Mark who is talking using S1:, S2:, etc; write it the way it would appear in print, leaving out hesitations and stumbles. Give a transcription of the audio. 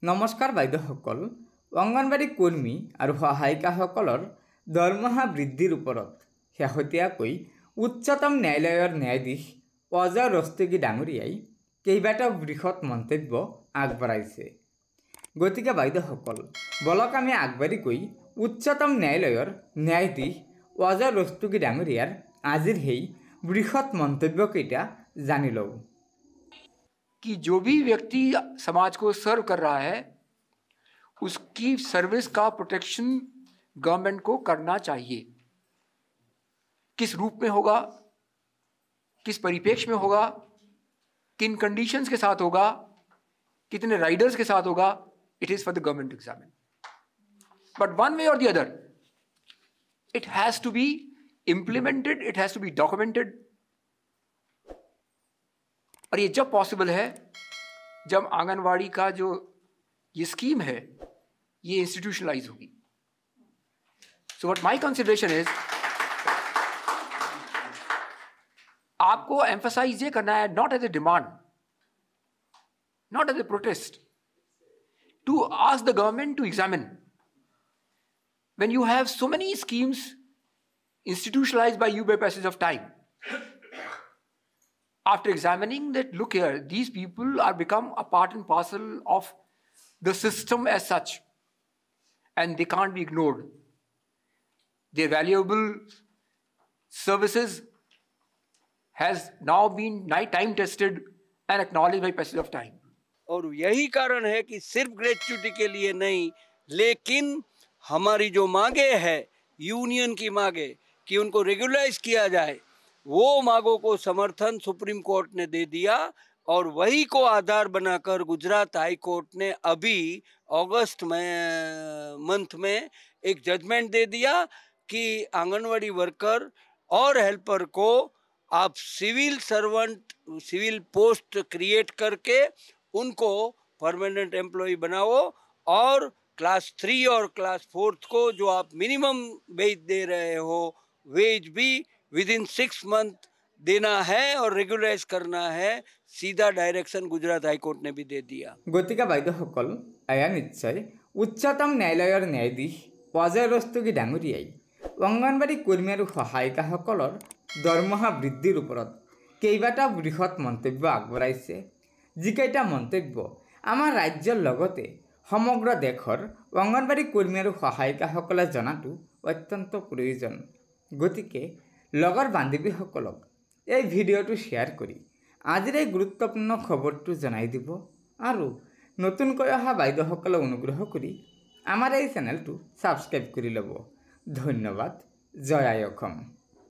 S1: নমস্কাৰ বাইদেউসকল, অংগনবাড়ী কৰ্মী আৰু সহায়িকাসকলৰ দৰমহা বৃদ্ধিৰ ওপৰত শেহতীয়াকৈ উচ্চতম ন্যায়ালয়ৰ ন্যায়াধীশ অজয় ৰস্তগী ডাঙৰীয়াই কেইবাটাও বৃহৎ মন্তব্য আগবঢ়াইছে। গতিকে বাইদেউসকল, বলক আমি আগবাঢ়ি গৈ উচ্চতম ন্যায়ালয়ৰ ন্যায়াধীশ অজয় ৰস্তগী ডাঙৰীয়াৰ আজিৰ সেই বৃহৎ মন্তব্যকেইটা জানি লওঁ।
S2: कि जो भी व्यक्ति समाज को सर्व कर रहा है उसकी सर्विस का प्रोटेक्शन गवर्नमेंट को करना चाहिए। किस रूप में होगा, किस परिप्रेक्ष्य में होगा, किन कंडीशंस के साथ होगा, कितने राइडर्स के साथ होगा, it is for the government to examine. But one way or the other it has to be implemented, it has to be documented. और ये जब पॉसिबल है जब आंगनवाड़ी का जो ये स्कीम है ये इंस्टीट्यूशनलाइज होगी। So what my consideration is, आपको एम्फसाइज ये करना है, not as a demand, not as a protest, to ask the government to examine when you have so many schemes institutionalized by you by passage of time. After examining that, look here, these people are become a part and parcel of the system as such, and they can't be ignored. Their valuable services has now been time tested and acknowledged by passage of time.
S3: और यही कारण है कि सिर्फ gratuity के लिए नहीं, लेकिन हमारी जो मांगे है, यूनियन की मांगे कि उनको रेगुलराइज किया जाए, वो मांगों को समर्थन सुप्रीम कोर्ट ने दे दिया। और वही को आधार बनाकर गुजरात हाई कोर्ट ने अभी अगस्त मंथ में एक जजमेंट दे दिया कि आंगनवाड़ी वर्कर और हेल्पर को आप civil servant, civil post create करके उनको परमानेंट एम्प्लॉय बनाओ, और क्लास 3 और क्लास 4 को जो आप मिनिमम वेज दे रहे हो, वेज भी विद इन 6 मंथ देना है और रेगुलाइज करना है। सीधा डायरेक्शन गुजरात हाईकोर्ट ने भी दे दिया।
S1: গতিকে বাইদেউসকল, এয়া নিশ্চয় উচ্চতম ন্যায়ালয়ৰ ন্যায়াধীশ অজয় ৰস্তগী ডাঙৰীয়াই অংগনবাড়ী কৰ্মী আৰু সহায়িকাসকলৰ দৰমহা বৃদ্ধিৰ ওপৰত কেইবাটাও বৃহৎ মন্তব্য আগবঢ়াইছে। যিকেইটা মন্তব্য আমাৰ ৰাজ্যৰ লগতে সমগ্ৰ দেশৰ অংগনবাড়ী কৰ্মী আৰু সহায়িকাসকলে জনাটো অত্যন্ত প্ৰয়োজন। গতিকে লগৰ বান্ধৱীসকলক এই ভিডিঅ'টো শ্বেয়াৰ কৰি আজিৰ এই গুৰুত্বপূৰ্ণ খবৰটো জনাই দিব, আৰু নতুনকৈ অহা বাইদেউসকলে অনুগ্ৰহ কৰি আমাৰ এই চেনেলটো ছাবস্ক্ৰাইব কৰি ল'ব। ধন্যবাদ। জয় আই অসম।